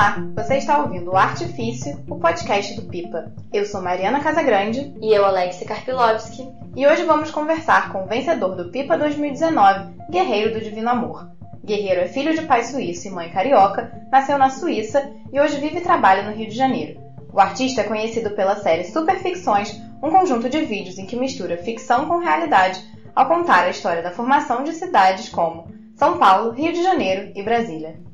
Olá, você está ouvindo o Artifício, o podcast do Pipa. Eu sou Mariana Casagrande. E eu, Alexia Karpilovski. E hoje vamos conversar com o vencedor do Pipa 2019, Guerreiro do Divino Amor. Guerreiro é filho de pai suíço e mãe carioca, nasceu na Suíça e hoje vive e trabalha no Rio de Janeiro. O artista é conhecido pela série Superficções, um conjunto de vídeos em que mistura ficção com realidade, ao contar a história da formação de cidades como São Paulo, Rio de Janeiro e Brasília.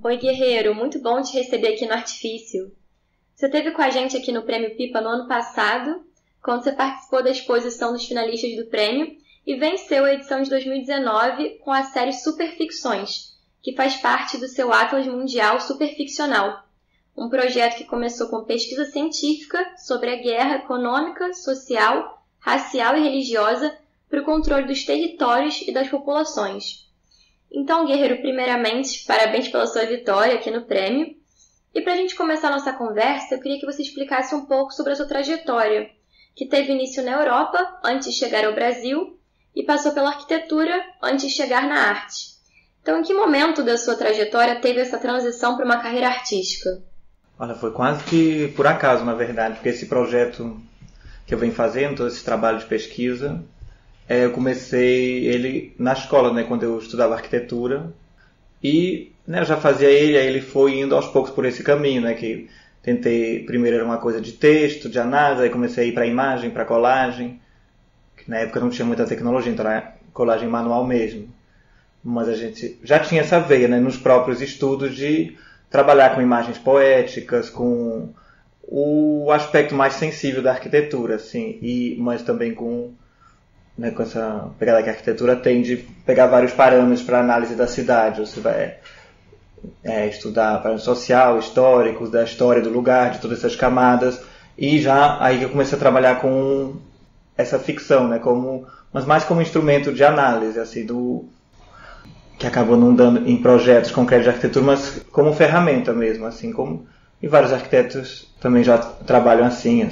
Oi, Guerreiro, muito bom te receber aqui no Artifício. Você esteve com a gente aqui no Prêmio Pipa no ano passado, quando você participou da exposição dos finalistas do prêmio e venceu a edição de 2019 com a série Superficções, que faz parte do seu Atlas Mundial Superficcional, um projeto que começou com pesquisa científica sobre a guerra econômica, social, racial e religiosa para o controle dos territórios e das populações. Então, Guerreiro, primeiramente, parabéns pela sua vitória aqui no prêmio. E para a gente começar a nossa conversa, eu queria que você explicasse um pouco sobre a sua trajetória, que teve início na Europa, antes de chegar ao Brasil, e passou pela arquitetura, antes de chegar na arte. Então, em que momento da sua trajetória teve essa transição para uma carreira artística? Olha, foi quase que por acaso, na verdade, porque esse projeto que eu venho fazendo, todo esse trabalho de pesquisa, eu comecei ele na escola, né, quando eu estudava arquitetura, e eu já fazia ele, aí ele foi indo aos poucos por esse caminho, né, que tentei, primeiro era uma coisa de texto, de análise, aí comecei a ir para imagem, para colagem, que na época não tinha muita tecnologia, então era colagem manual mesmo, mas a gente já tinha essa veia, né, nos próprios estudos de trabalhar com imagens poéticas, com o aspecto mais sensível da arquitetura, assim, mas também com essa pegada que a arquitetura tem de pegar vários parâmetros para análise da cidade. Você vai estudar parâmetros social, históricos, da história do lugar, de todas essas camadas. E já aí que eu comecei a trabalhar com essa ficção, né, mas mais como instrumento de análise, assim, que acabou não dando em projetos concretos de arquitetura, mas como ferramenta mesmo, assim, e vários arquitetos também já trabalham assim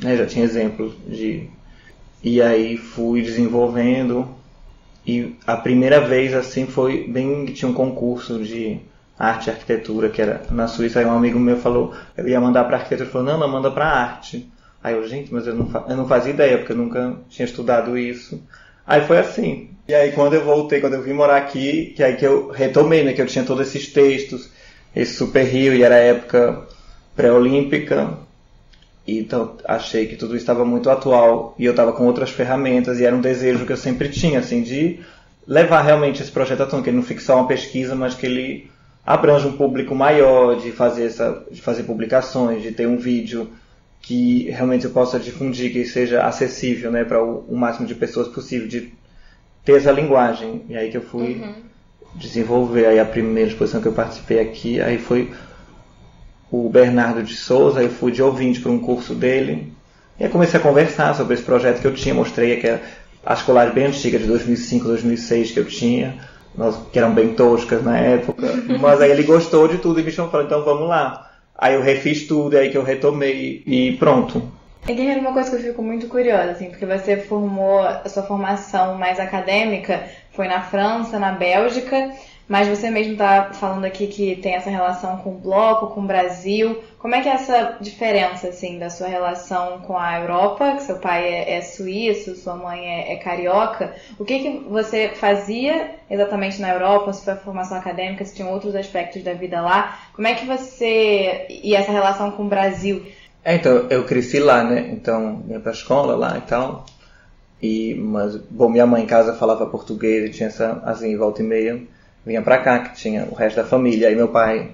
já tinha exemplos de... E aí fui desenvolvendo, e a primeira vez assim foi bem, que tinha um concurso de arte e arquitetura, que era na Suíça, aí um amigo meu falou, eu ia mandar para arquitetura, ele falou, não, manda para arte. Aí eu, gente, mas eu não fazia ideia, porque eu nunca tinha estudado isso. Aí foi assim. E aí quando eu voltei, quando eu vim morar aqui, que aí que eu retomei, né, que eu tinha todos esses textos, esse Super Rio, e era a época pré-olímpica, então achei que tudo isso estava muito atual e eu estava com outras ferramentas e era um desejo que eu sempre tinha, assim, de levar realmente esse projeto à tona, que ele não fique só uma pesquisa, mas que ele abranja um público maior, de fazer publicações, de ter um vídeo que realmente eu possa difundir, que seja acessível, né, para o máximo de pessoas possível, de ter essa linguagem. E aí que eu fui desenvolver. Aí a primeira exposição que eu participei aqui, aí foi o Bernardo de Souza, eu fui de ouvinte para um curso dele, e aí comecei a conversar sobre esse projeto que eu tinha, mostrei que as colagens bem antigas, de 2005, 2006 que eu tinha, que eram bem toscas na época, mas aí ele gostou de tudo e me chamou e falou, então vamos lá. Aí eu refiz tudo, aí que eu retomei e pronto. E Guerreiro, uma coisa que eu fico muito curiosa, assim, porque você formou, a sua formação mais acadêmica foi na França, na Bélgica, mas você mesmo está falando aqui que tem essa relação com o bloco, com o Brasil. Como é que é essa diferença, assim, da sua relação com a Europa, que seu pai é suíço, sua mãe é carioca? O que você fazia exatamente na Europa, sua formação acadêmica, se tinham outros aspectos da vida lá? Como é que você... E essa relação com o Brasil? Então, eu cresci lá, né? Então, ia pra escola lá e tal. Mas, bom, minha mãe em casa falava português e tinha assim, volta e meia. Vinha pra cá, que tinha o resto da família. Aí meu pai,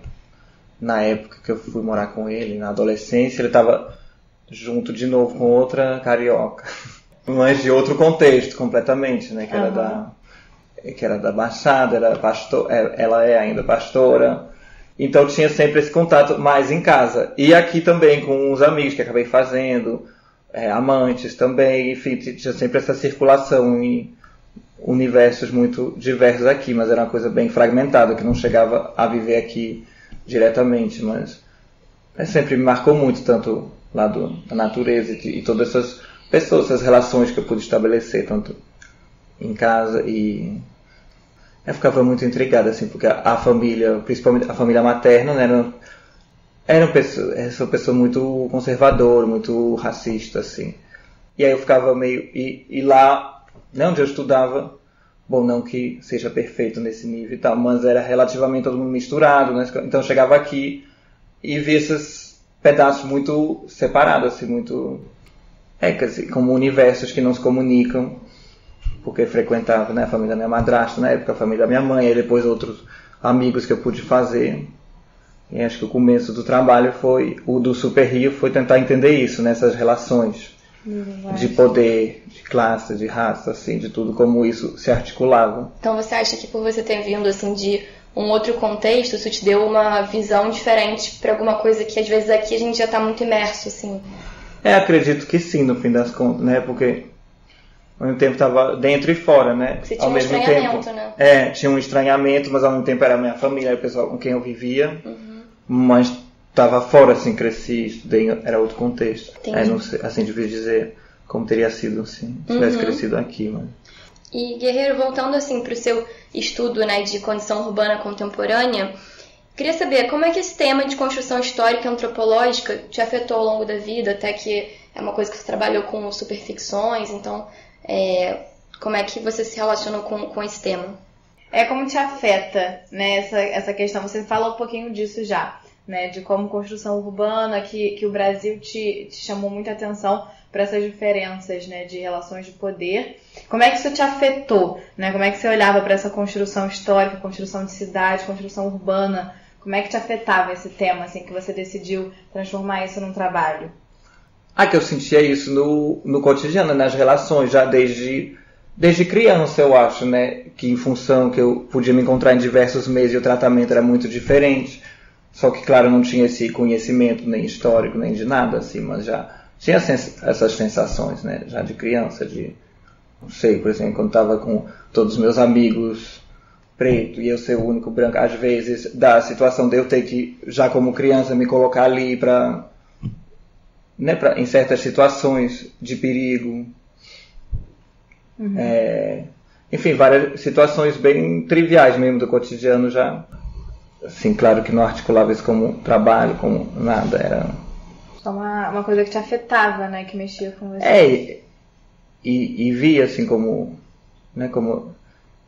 na época que eu fui morar com ele, na adolescência, ele estava junto de novo com outra carioca. Mas de outro contexto, completamente, né? Que era da Baixada, ela é ainda pastora. Então tinha sempre esse contato mais em casa. E aqui também com os amigos que acabei fazendo, amantes também, enfim, tinha sempre essa circulação e universos muito diversos aqui, mas era uma coisa bem fragmentada, que não chegava a viver aqui diretamente, mas sempre me marcou muito, tanto lá da natureza e todas essas pessoas, essas relações que eu pude estabelecer, tanto em casa Eu ficava muito intrigada, assim, porque a família, principalmente a família materna, né, era uma pessoa muito conservadora, muito racista, assim. E aí eu ficava meio... E lá, né, onde eu estudava, bom, não que seja perfeito nesse nível e tal, mas era relativamente todo mundo misturado, né? Então eu chegava aqui e via esses pedaços muito separados, assim, muito... como universos que não se comunicam, porque frequentava, né, a família da minha madrasta, na época a família da minha mãe, e depois outros amigos que eu pude fazer. E acho que o começo do trabalho o do Super Rio foi tentar entender isso, nessas relações de poder, de classe, de raça, assim, de tudo, como isso se articulava. Então você acha que por você ter vindo assim de um outro contexto, isso te deu uma visão diferente para alguma coisa que às vezes aqui a gente já está muito imerso, assim? Acredito que sim, no fim das contas, né, porque ao mesmo tempo estava dentro e fora, né? Você tinha ao um mesmo estranhamento, tempo, né? Tinha um estranhamento, mas ao mesmo tempo era a minha família, o pessoal com quem eu vivia. Mas estava fora, assim, cresci, estudei, era outro contexto. Não sei, assim, difícil dizer como teria sido, assim, se tivesse crescido aqui, mas... E, Guerreiro, voltando, assim, para o seu estudo, né, de condição urbana contemporânea, queria saber como é que esse tema de construção histórica e antropológica te afetou ao longo da vida, até que é uma coisa que você trabalhou com superficções, então, como é que você se relacionou com esse tema? Como te afeta, né, essa questão? Você fala um pouquinho disso já, né, de como construção urbana, que o Brasil te chamou muita atenção para essas diferenças, né, de relações de poder. Como é que isso te afetou, né? Como é que você olhava para essa construção histórica, construção de cidade, construção urbana? Como é que te afetava esse tema, assim, que você decidiu transformar isso num trabalho? Que eu sentia isso no cotidiano, nas relações, já desde criança, eu acho, né? Que em função que eu podia me encontrar em diversos meios e o tratamento era muito diferente. Só que, claro, eu não tinha esse conhecimento nem histórico, nem de nada, assim, mas já tinha essas sensações, né? Já de criança, não sei, por exemplo, quando estava com todos os meus amigos preto e eu ser o único branco, às vezes, da situação de eu ter que, já como criança, me colocar ali em certas situações de perigo. Enfim, várias situações bem triviais mesmo do cotidiano já. Assim, claro que não articulava isso como trabalho, como nada, era... Só uma coisa que te afetava, né, que mexia com você. E via, assim, como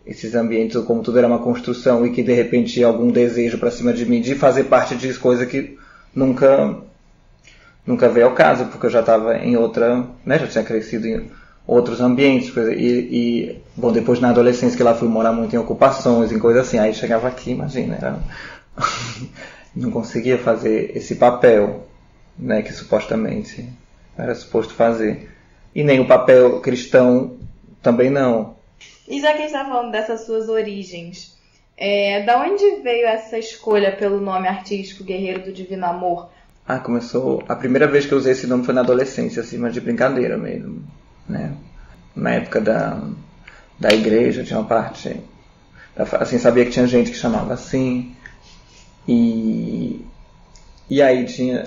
esses ambientes, ou como tudo era uma construção e que de repente tinha algum desejo para cima de mim de fazer parte disso, coisa que nunca veio ao caso, porque eu já estava em outra, né, já tinha crescido em outros ambientes, bom, depois na adolescência que lá fui morar muito em ocupações, em coisas assim, aí chegava aqui, imagina, não conseguia fazer esse papel, né, que supostamente era suposto fazer, e nem o papel cristão também não. E já que a gente está falando dessas suas origens, da onde veio essa escolha pelo nome artístico Guerreiro do Divino Amor? Começou, a primeira vez que eu usei esse nome foi na adolescência, assim, mas de brincadeira mesmo, né? Na época da igreja tinha uma parte, assim, sabia que tinha gente que chamava assim, e aí tinha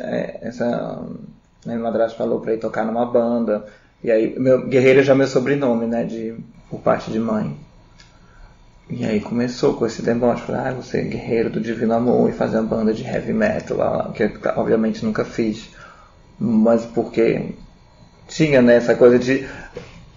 minha madrasta falou pra ir tocar numa banda, e aí Guerreiro já é meu sobrenome, né, por parte de mãe. E aí começou com esse deboche, falei, você é guerreiro do Divino Amor, e fazer uma banda de heavy metal lá, que eu, obviamente nunca fiz, mas porque tinha, né, essa coisa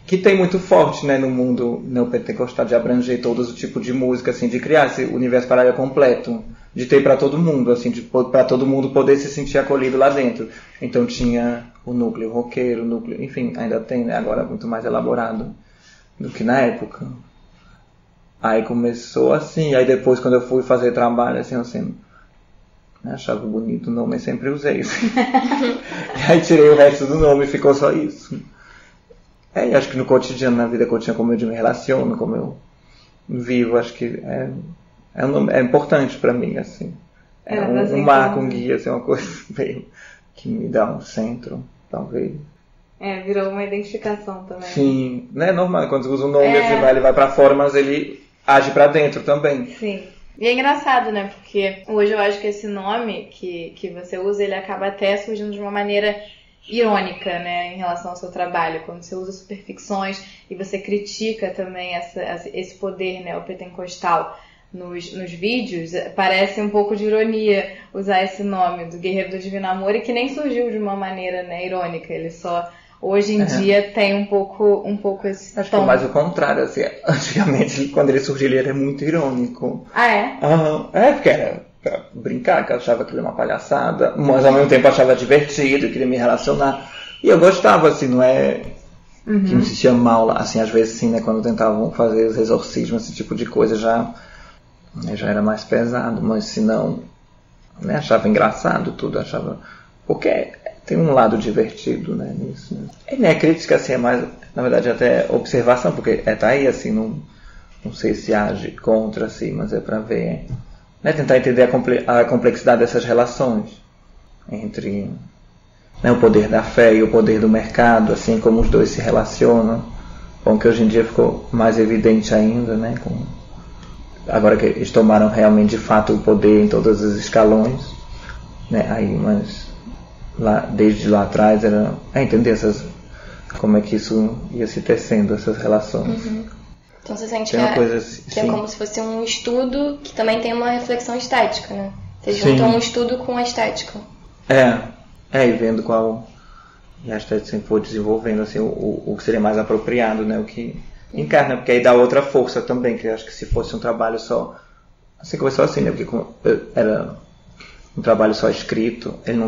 que tem muito forte, né, no mundo neopentecostal, de abranger todo o tipo de música, assim, de criar esse universo paralelo completo, de ter para todo mundo, assim, para todo mundo poder se sentir acolhido lá dentro. Então tinha o núcleo roqueiro, enfim, ainda tem, né, agora muito mais elaborado do que na época. Aí começou assim, aí depois quando eu fui fazer trabalho, assim, achava bonito o nome, eu sempre usei isso. E aí tirei o resto do nome e ficou só isso. Acho que no cotidiano, na vida cotidiana, como eu me relaciono, como eu vivo, acho que é importante pra mim, assim. Um marco, um guia, assim, uma coisa meio que me dá um centro, talvez. Virou uma identificação também. Sim, né? Normal, quando você usa o nome, ele vai pra fora, mas ele age pra dentro também. Sim. E é engraçado, né? Porque hoje eu acho que esse nome que você usa, ele acaba até surgindo de uma maneira irônica, né, em relação ao seu trabalho, quando você usa superficções e você critica também esse poder neopentecostal nos vídeos, parece um pouco de ironia usar esse nome do Guerreiro do Divino Amor, e que nem surgiu de uma maneira, né, irônica, ele só hoje em dia tem um pouco esse Acho tom. que é mais o contrário, assim, antigamente quando ele surgiu ele era muito irônico. Ah, é? Porque era pra brincar, que eu achava aquilo uma palhaçada, mas ao mesmo tempo eu achava divertido, eu queria me relacionar. E eu gostava, assim, não é que me sentia mal, assim, às vezes sim, né, quando tentavam fazer os exorcismos, esse tipo de coisa, já era mais pesado, mas se não, né, achava engraçado tudo, achava... Porque tem um lado divertido, né, nisso. Né? E nem a crítica, assim, é mais, na verdade, até observação, porque tá aí, assim, não sei se age contra, assim, mas é pra ver... Né, tentar entender a complexidade dessas relações entre, né, o poder da fé e o poder do mercado, assim como os dois se relacionam. Bom, que hoje em dia ficou mais evidente ainda, né, agora que eles tomaram realmente de fato o poder em todos os escalões, né, aí, mas desde lá atrás era entender como é que isso ia se tecendo, essas relações. Então você sente que é como se fosse um estudo que também tem uma reflexão estética, né? Você junta um estudo com a estética. E vendo qual... E a estética sempre for desenvolvendo, assim, o que seria mais apropriado, né? O que encarna, porque aí dá outra força também, que eu acho que se fosse um trabalho só... Assim começou assim, né? Porque era um trabalho só escrito, ele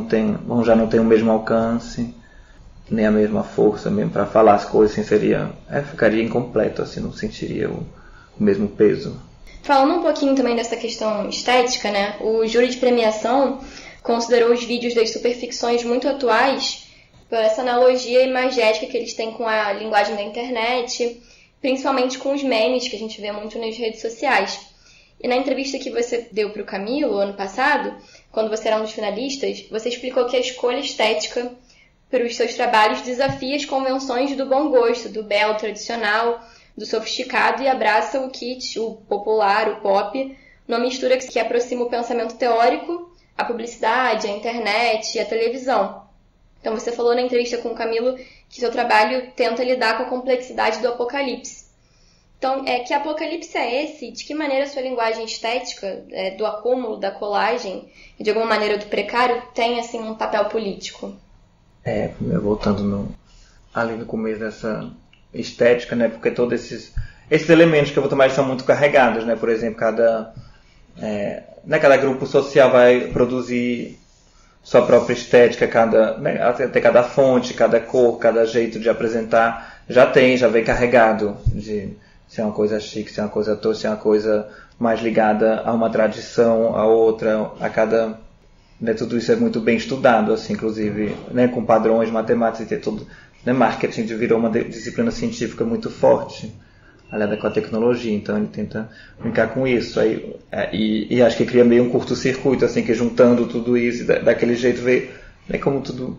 já não tem o mesmo alcance, nem a mesma força mesmo para falar as coisas, assim, ficaria incompleto, assim, não sentiria o mesmo peso. Falando um pouquinho também dessa questão estética, né, o júri de premiação considerou os vídeos das superficções muito atuais por essa analogia imagética que eles têm com a linguagem da internet, principalmente com os memes que a gente vê muito nas redes sociais. E na entrevista que você deu para o Camilo ano passado, quando você era um dos finalistas, você explicou que a escolha estética para os seus trabalhos desafia as convenções do bom gosto, do belo tradicional, do sofisticado, e abraça o kitsch, o popular, o pop, numa mistura que aproxima o pensamento teórico, a publicidade, a internet e a televisão. Então você falou na entrevista com o Camilo que seu trabalho tenta lidar com a complexidade do apocalipse. Então, que apocalipse é esse? De que maneira a sua linguagem estética, do acúmulo, da colagem, e de alguma maneira do precário, tem assim um papel político? Voltando ali no começo dessa estética, né? Porque todos esses elementos que eu vou tomar são muito carregados, né? Por exemplo, cada grupo social vai produzir sua própria estética, até cada fonte, cada cor, cada jeito de apresentar, já vem carregado de se é uma coisa chique, se é uma coisa tosca, se é uma coisa mais ligada a uma tradição, a outra, a cada... Né, tudo isso é muito bem estudado, assim, inclusive, né, com padrões matemáticos e tudo. Né, marketing virou uma disciplina científica muito forte, aliada com a tecnologia, então ele tenta brincar com isso. Aí, e acho que cria meio um curto-circuito, assim, que juntando tudo isso, daquele jeito, ver, né, como tudo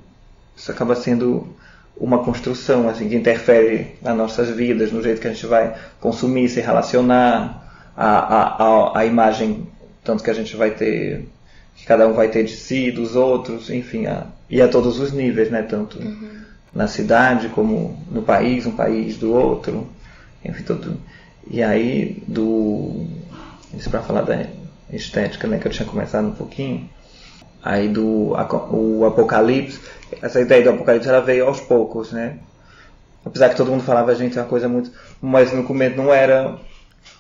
isso acaba sendo uma construção, assim, que interfere nas nossas vidas, no jeito que a gente vai consumir, se relacionar, a imagem, tanto que a gente vai ter... que cada um vai ter de si, dos outros, enfim, e a todos os níveis, né? Tanto na cidade como no país, um país do outro, enfim, tudo. E aí, isso para falar da estética, né? Que eu tinha começado um pouquinho. Aí o apocalipse, essa ideia do apocalipse, ela veio aos poucos, né? Apesar que todo mundo falava, gente, é uma coisa muito... Mas no começo não era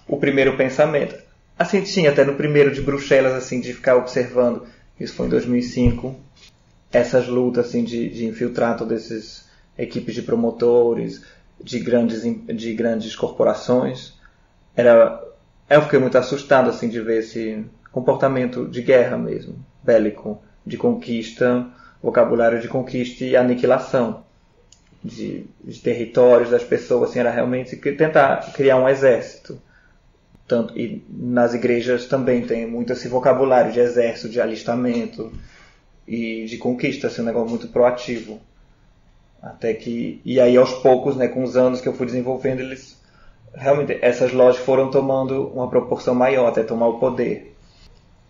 o primeiro pensamento. Assim, tinha até no primeiro de Bruxelas, assim, de ficar observando, isso foi em 2005, essas lutas, assim, de infiltrar todas essas equipes de promotores, de grandes corporações. Eu fiquei muito assustado, assim, de ver esse comportamento de guerra mesmo, bélico, de conquista, vocabulário de conquista e aniquilação de territórios das pessoas, assim, era realmente tentar criar um exército. E nas igrejas também tem muito esse vocabulário de exército, de alistamento e de conquista, assim, um negócio muito proativo. E aí aos poucos, né, com os anos que eu fui desenvolvendo, realmente essas lojas foram tomando uma proporção maior, até tomar o poder.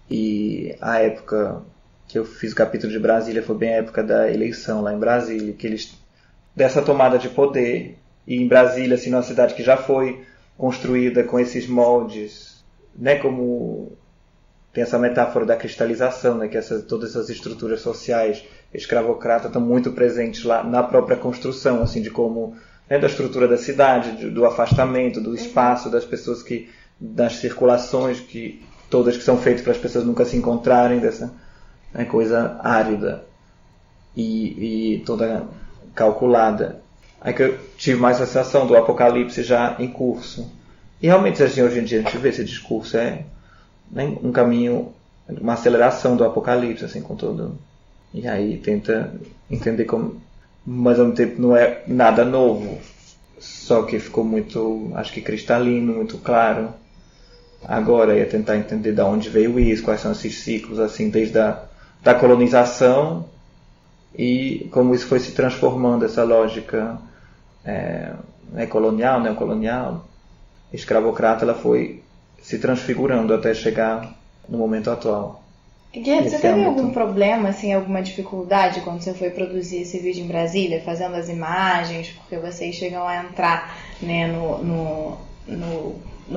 E a época que eu fiz o capítulo de Brasília, foi bem a época da eleição lá em Brasília, que eles, dessa tomada de poder, e em Brasília, assim, numa cidade que já foi construída com esses moldes, né, como tem essa metáfora da cristalização, né, que todas essas estruturas sociais escravocratas estão muito presentes lá na própria construção, assim, de como, né, da estrutura da cidade, do afastamento, do espaço, das pessoas das circulações todas que são feitas para as pessoas nunca se encontrarem, dessa, né, coisa árida e toda calculada. Aí que eu tive mais a sensação do apocalipse já em curso. E realmente, assim, hoje em dia a gente vê esse discurso, né, um caminho, uma aceleração do apocalipse, assim, com todo. E aí tenta entender como, mas ao mesmo tempo não é nada novo, só que ficou muito, acho que cristalino, muito claro. Agora ia tentar entender de onde veio isso, quais são esses ciclos, assim, desde da colonização e como isso foi se transformando, essa lógica colonial, neocolonial, escravocrata, ela foi se transfigurando até chegar no momento atual. Guilherme, você teve algum problema, assim, alguma dificuldade quando você foi produzir esse vídeo em Brasília, fazendo as imagens, porque vocês chegam a entrar, né, no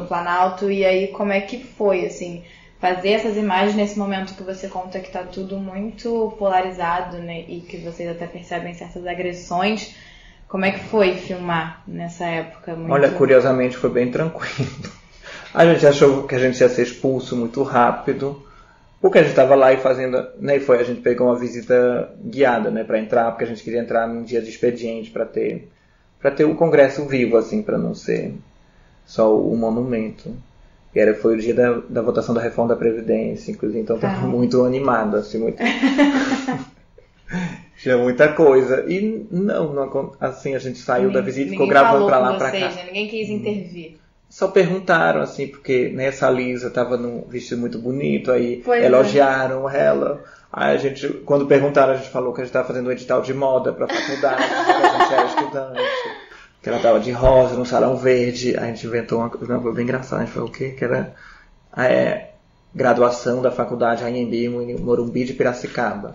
Planalto, e aí como é que foi, assim, fazer essas imagens nesse momento que você conta que está tudo muito polarizado, né, e que vocês até percebem certas agressões? Como é que foi filmar nessa época? Olha, curiosamente foi bem tranquilo. A gente achou que a gente ia ser expulso muito rápido, porque a gente estava lá e fazendo, né, a gente pegou uma visita guiada, né, para entrar, porque a gente queria entrar num dia de expediente para ter o congresso vivo, assim, para não ser só o monumento. E foi o dia da votação da reforma da Previdência, inclusive, então estava muito animado, assim, muito. Tinha muita coisa. E não, assim, a gente saiu da visita e ficou gravando para lá para cá. Né? Ninguém quis intervir. Só perguntaram, assim, porque essa Lisa estava num vestido muito bonito, aí elogiaram ela. Aí a gente, quando perguntaram, a gente falou que a gente estava fazendo um edital de moda para a faculdade, que a gente era estudante, que ela estava de rosa no salão verde. Aí a gente inventou uma coisa, foi bem engraçado, a gente falou o quê? Que era graduação da faculdade Anhembi, Morumbi de Piracicaba.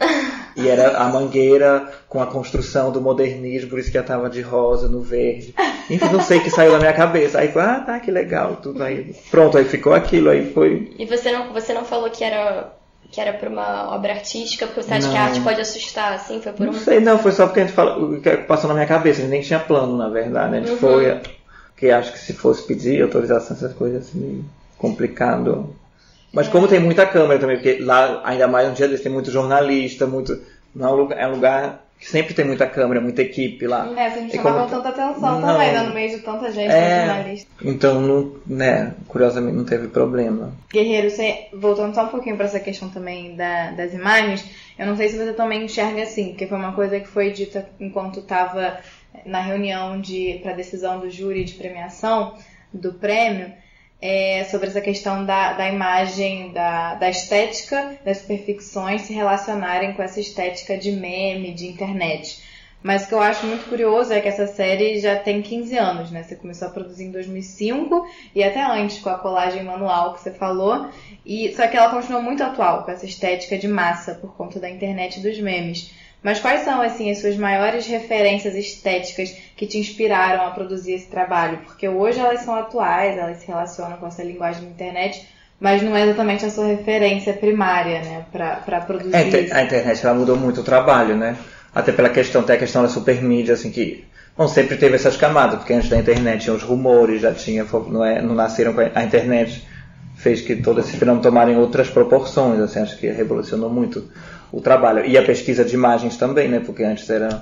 E era a Mangueira com a construção do modernismo, por isso que ela estava de rosa no verde. Enfim, não sei o que saiu da minha cabeça. Aí foi, tá, que legal, tudo aí. Pronto, aí ficou aquilo, aí foi. E você não falou que era para uma obra artística, porque você acha que a arte pode assustar, assim? Foi por não sei, não, foi só porque a gente falou, o que passou na minha cabeça, a gente nem tinha plano, na verdade, né? A gente foi, porque acho que se fosse pedir autorização, essas coisas assim, complicado. Mas como tem muita câmera também, porque lá, ainda mais um dia desse, tem muito jornalista, não é um lugar que sempre tem muita câmera, muita equipe lá. Você não chamava tanta atenção também, né, no meio de tanta gente, jornalista. Então, curiosamente não teve problema. Guerreiro, você, voltando só um pouquinho para essa questão também das imagens, eu não sei se você também enxerga assim, porque foi uma coisa que foi dita enquanto estava na reunião para a decisão do júri de premiação do prêmio, sobre essa questão da imagem, da estética das superficções se relacionarem com essa estética de meme, de internet. Mas o que eu acho muito curioso é que essa série já tem 15 anos, né? Você começou a produzir em 2005 e até antes com a colagem manual que você falou. Só que ela continua muito atual com essa estética de massa por conta da internet e dos memes. Mas quais são, assim, as suas maiores referências estéticas que te inspiraram a produzir esse trabalho? Porque hoje elas são atuais, elas se relacionam com essa linguagem da internet, mas não é exatamente a sua referência primária, né, para produzir isso. A internet, ela mudou muito o trabalho, né? Até pela questão, tem a questão da supermídia, assim, que sempre teve essas camadas, porque antes da internet tinha os rumores, já tinha, não nasceram com a internet, fez que todo esse fenômeno tomarem outras proporções, assim, acho que revolucionou muito o trabalho. E a pesquisa de imagens também, né? Porque antes era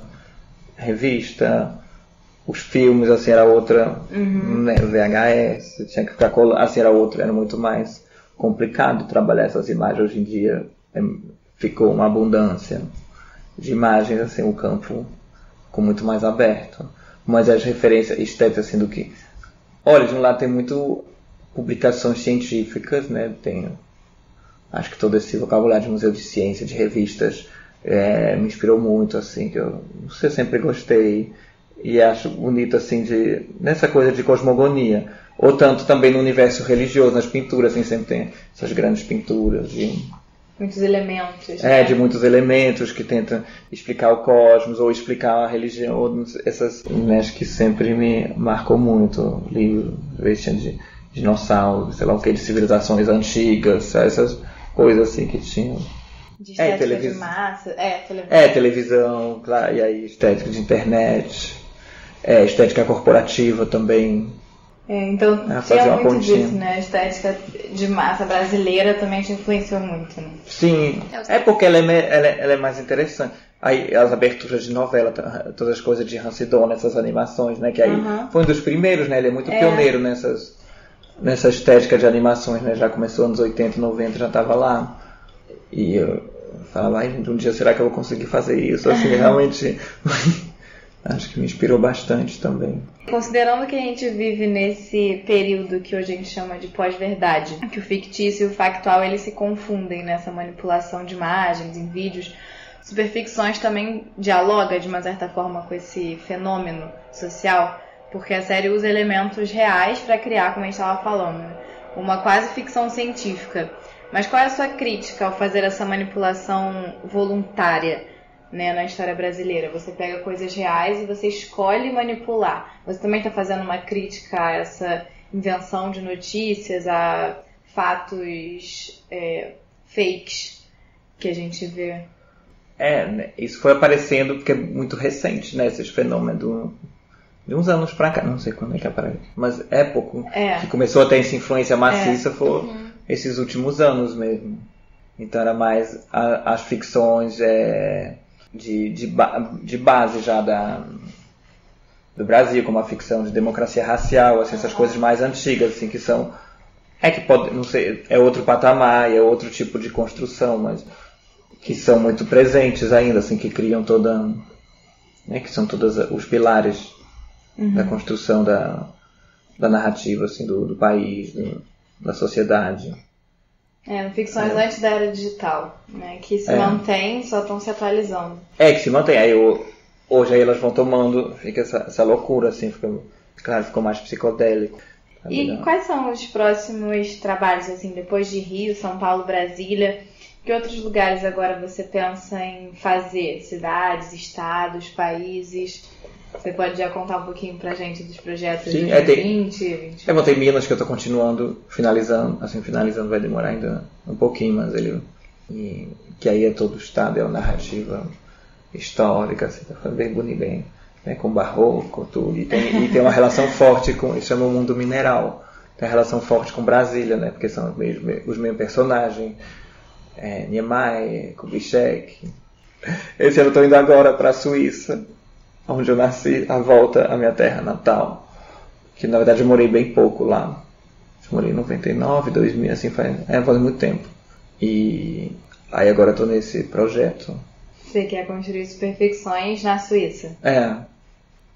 revista, os filmes, assim, era outra, né? VHS, tinha que ficar colando, assim, era muito mais complicado trabalhar essas imagens. Hoje em dia ficou uma abundância de imagens, assim, o campo ficou muito mais aberto. Mas as referências estéticas, assim, do que... Olha, de um lado tem muito publicações científicas, né? Acho que todo esse vocabulário de museu de ciência, de revistas, me inspirou muito, assim, que eu sempre gostei e acho bonito, assim, nessa coisa de cosmogonia. Ou tanto também no universo religioso, nas pinturas, assim, sempre tem essas grandes pinturas de muitos elementos. De muitos elementos que tentam explicar o cosmos ou explicar a religião, essas, né, que sempre me marcou muito. Livro, de dinossauros, sei lá o que, de civilizações antigas, essas coisas assim que tinham. De estética de massa. Televisão, claro, e aí estética de internet, estética corporativa também. Então tinha muito disso, né? A estética de massa brasileira também te influenciou muito, né? Sim, porque ela é mais interessante. Aí as aberturas de novela, todas as coisas de Hansi Donner, essas animações, né? Que aí foi um dos primeiros, né? Ele é muito pioneiro nessa estética de animações, né? Já começou nos anos 80, 90, já estava lá. E eu falava, um dia será que eu vou conseguir fazer isso? Assim, realmente... Acho que me inspirou bastante também. Considerando que a gente vive nesse período que hoje a gente chama de pós-verdade, que o fictício e o factual eles se confundem nessa manipulação de imagens, em vídeos, Superficções também dialoga de uma certa forma com esse fenômeno social, porque a série usa elementos reais para criar, como a gente estava falando, uma quase ficção científica. Mas qual é a sua crítica ao fazer essa manipulação voluntária, né, na história brasileira? Você pega coisas reais e você escolhe manipular. Você também está fazendo uma crítica a essa invenção de notícias, a fatos fakes que a gente vê. Isso foi aparecendo porque é muito recente, né, esses fenômenos de uns anos pra cá, não sei quando é que aparece, mas pouco, que começou a ter essa influência maciça foi esses últimos anos mesmo. Então era mais as ficções de base já do Brasil, como a ficção de democracia racial, assim, essas coisas mais antigas, assim, que são... que pode, não sei, é outro patamar, é outro tipo de construção, mas que são muito presentes ainda, assim, que criam toda... Né, que são todos os pilares da construção da narrativa, assim, do país, da sociedade. Ficções antes da era digital, né? Que se mantém, só estão se atualizando. Que se mantém. Hoje aí elas vão tomando, fica essa loucura, assim, ficou mais psicodélico. E quais são os próximos trabalhos, assim, depois de Rio, São Paulo, Brasília? Que outros lugares agora você pensa em fazer? Cidades, estados, países? Você pode já contar um pouquinho pra gente dos projetos de 2020? Eu montei Minas, que eu tô continuando, finalizando vai demorar ainda um pouquinho, mas que aí é todo o estado, é uma narrativa histórica, assim, tá bem bonito, com barroco, tudo, e tem uma relação forte com, isso chama o mundo mineral, tem uma relação forte com Brasília, né, porque são os mesmos personagens, Niemeyer, Kubitschek. Esse ano eu tô indo agora pra Suíça, onde eu nasci, a volta à minha terra natal, que na verdade eu morei bem pouco lá. Eu morei em 99, 2000, assim, faz muito tempo. E aí agora eu tô nesse projeto. Você quer construir Superficções na Suíça?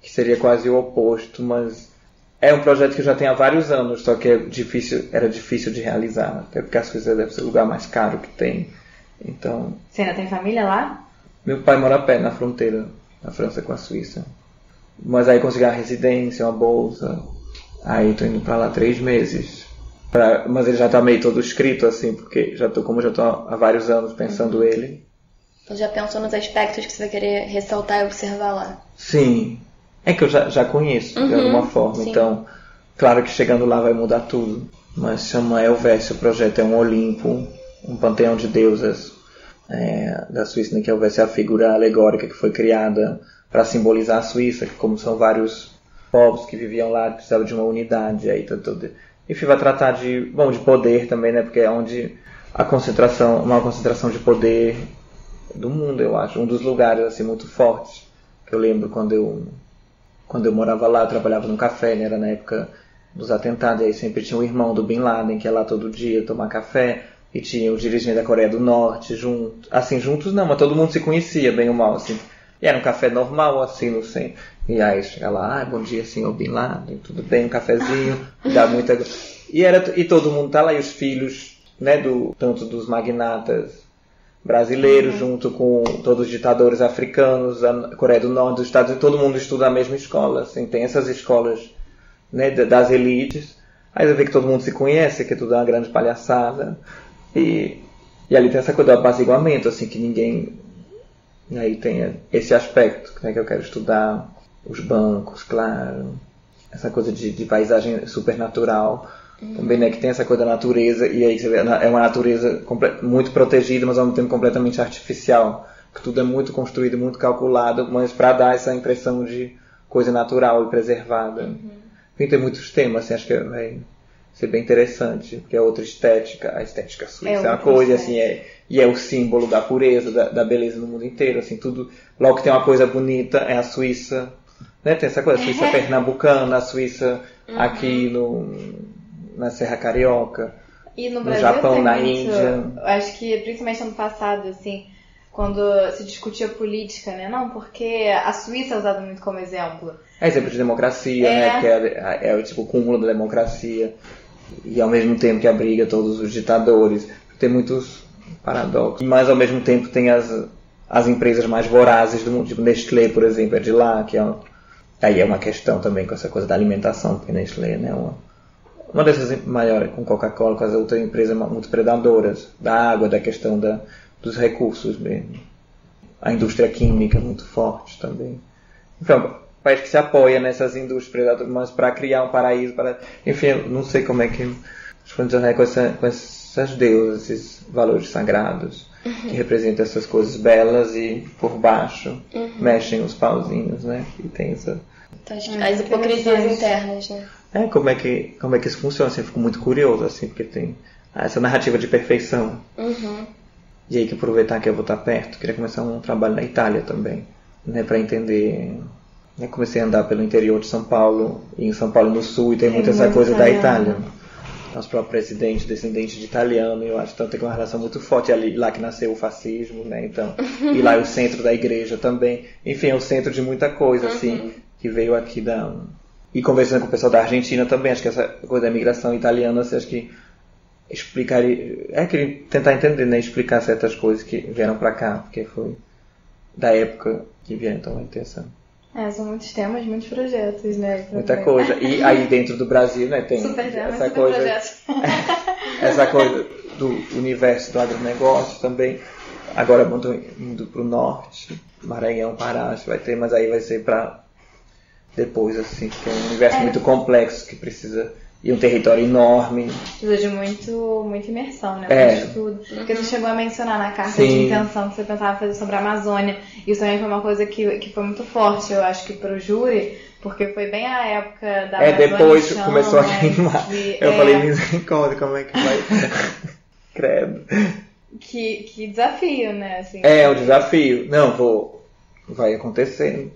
Que seria quase o oposto, mas é um projeto que eu já tenho há vários anos, só que era difícil de realizar, até porque a Suíça deve ser o lugar mais caro que tem. Então... Você ainda tem família lá? Meu pai mora perto, na fronteira da França com a Suíça. Mas aí consegui uma residência, uma bolsa. Aí tô indo pra lá 3 meses. Mas ele já tá meio todo escrito, assim, porque como já tô há vários anos pensando ele. Então já pensou nos aspectos que você vai querer ressaltar e observar lá? Sim. É que eu já conheço, de alguma forma. Sim. Então, claro que chegando lá vai mudar tudo. Mas chama Helvétia, o projeto é um Olimpo, um panteão de deusas da Suíça, né, que Helvétia é a figura alegórica que foi criada para simbolizar a Suíça, que como são vários povos que viviam lá, precisavam de uma unidade. Aí enfim, vai tratar de poder também, né, porque é onde uma concentração de poder do mundo, eu acho, um dos lugares assim muito fortes. Que eu lembro quando eu morava lá, eu trabalhava num café, né, era na época dos atentados, e aí sempre tinha um irmão do Bin Laden que ia lá todo dia tomar café, e tinha o dirigente da Coreia do Norte juntos não, mas todo mundo se conhecia, bem ou mal, assim. E era um café normal, assim, no centro. E aí chega lá, bom dia, senhor Bin Laden, tudo bem, um cafezinho, dá muita... E todo mundo tá lá, e os filhos, né, tanto dos magnatas brasileiros, junto com todos os ditadores africanos, a Coreia do Norte, dos Estados Unidos, todo mundo estuda na mesma escola, assim, tem essas escolas, né, das elites. Aí você vê que todo mundo se conhece, que tudo é uma grande palhaçada. E E ali tem essa coisa do apaziguamento, assim, que ninguém... E aí tem esse aspecto, né, que eu quero estudar, os bancos, claro, essa coisa de paisagem supernatural, também, né, que tem essa coisa da natureza, e aí você vê, é uma natureza muito protegida, mas ao mesmo tempo completamente artificial, que tudo é muito construído, muito calculado, mas para dar essa impressão de coisa natural e preservada. Enfim, tem muitos temas, assim, acho que vai ser bem interessante, porque é outra estética, a estética suíça é uma coisa, assim, e é o símbolo da pureza, da beleza no mundo inteiro, assim, tudo, logo que tem uma coisa bonita, é a Suíça, né, tem essa coisa, a Suíça pernambucana, a Suíça aqui na Serra Carioca, e no Brasil, Japão, na Índia. Acho que, principalmente ano passado, assim, quando se discutia política, né, não, porque a Suíça é usada muito como exemplo. É exemplo de democracia, né, que é tipo o cúmulo da democracia, e ao mesmo tempo que abriga todos os ditadores, tem muitos paradoxos, mas ao mesmo tempo tem as empresas mais vorazes do mundo, tipo Nestlé, por exemplo, é de lá, que aí é uma questão também com essa coisa da alimentação, porque Nestlé, né, uma dessas maiores, com Coca-Cola, com as outras empresas muito predadoras, da água, da questão dos recursos mesmo. A indústria química muito forte também. Então, país que se apoia nessas indústrias, mas para criar um paraíso, enfim, eu não sei como é que com essas deusas, esses valores sagrados, que representam essas coisas belas e por baixo mexem os pauzinhos, né? E tem essa... Então, as hipocrisias internas, né? Como é que isso funciona? Assim, eu fico muito curioso, assim, porque tem essa narrativa de perfeição. E aí que aproveitar que eu vou estar perto, queria começar um trabalho na Itália também, né, para entender. Eu comecei a andar pelo interior de São Paulo, e em São Paulo no sul, e tem muito essa coisa da Itália. Nosso próprio presidente, descendente de italiano, eu acho que tem uma relação muito forte ali, lá que nasceu o fascismo, né, então, e lá é o centro da igreja também, enfim, é o centro de muita coisa, assim, que veio aqui E conversando com o pessoal da Argentina também, acho que essa coisa da imigração italiana, assim, acho que explicaria, queria tentar entender, né, explicar certas coisas que vieram pra cá, porque foi da época que vieram, então vai ter essa... são muitos temas, muitos projetos, né? Muita coisa. E aí dentro do Brasil, né, tem essa coisa, essa coisa do universo do agronegócio também. Agora indo pro norte, Maranhão, Pará, vai ter, mas aí vai ser pra depois, assim, que é um universo muito complexo que precisa... E um território enorme. Precisa de muita imersão, né? Muito estudo. Porque você chegou a mencionar na carta de intenção que você pensava fazer sobre a Amazônia. Isso também foi uma coisa que foi muito forte, eu acho que pro júri, porque foi bem a época da Amazônia. Depois começou a queimar. Eu falei, misericórdia, como é que vai? Credo. Que desafio, né? Assim, o desafio. Não, vai acontecer.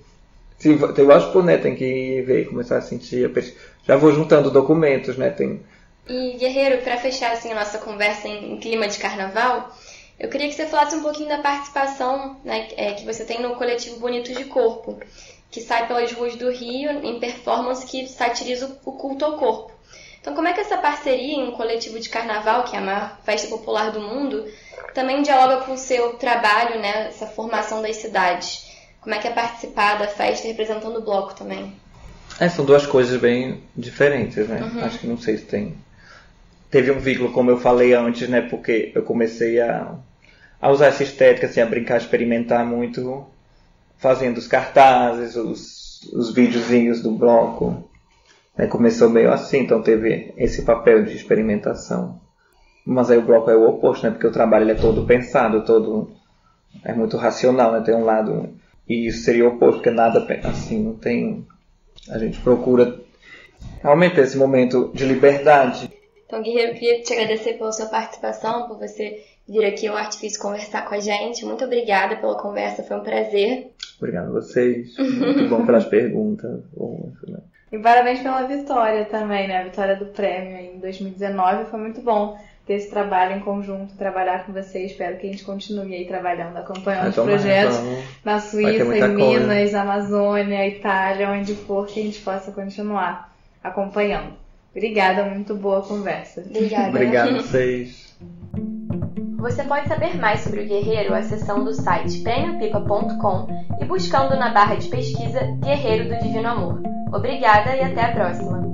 Eu acho que tem que ver, começar a sentir, já vou juntando documentos, né? E Guerreiro, para fechar assim a nossa conversa em clima de carnaval, eu queria que você falasse um pouquinho da participação, né, que você tem no coletivo Bonitos de Corpo, que sai pelas ruas do Rio em performance que satiriza o culto ao corpo. Então, como é que essa parceria em um coletivo de carnaval, que é a maior festa popular do mundo, também dialoga com o seu trabalho, né, essa formação das cidades? Como é que é participar da festa representando o bloco também? São duas coisas bem diferentes, né? Acho que não sei se tem... Teve um vínculo, como eu falei antes, né? Porque eu comecei a usar essa estética, assim, a brincar, a experimentar muito, fazendo os cartazes, os videozinhos do bloco. Começou meio assim, então teve esse papel de experimentação. Mas aí o bloco é o oposto, né? Porque o trabalho ele é todo pensado, é muito racional, né? Tem um lado... E isso seria o oposto, porque nada assim, não tem... A gente procura realmente esse momento de liberdade. Então, Guerreiro, eu queria te agradecer pela sua participação, por você vir aqui ao Artifício conversar com a gente. Muito obrigada pela conversa, foi um prazer. Obrigado a vocês. Muito bom pelas perguntas. E parabéns pela vitória também, né? A vitória do prêmio em 2019. Foi muito bom ter esse trabalho em conjunto, trabalhar com vocês. Espero que a gente continue aí trabalhando, acompanhando os projetos na Suíça, em Minas, Amazônia, Itália, onde for, que a gente possa continuar acompanhando. Obrigada, muito boa conversa. Obrigada. Obrigado a vocês. Você pode saber mais sobre o Guerreiro acessando o site premiopipa.com e buscando na barra de pesquisa Guerreiro do Divino Amor. Obrigada e até a próxima!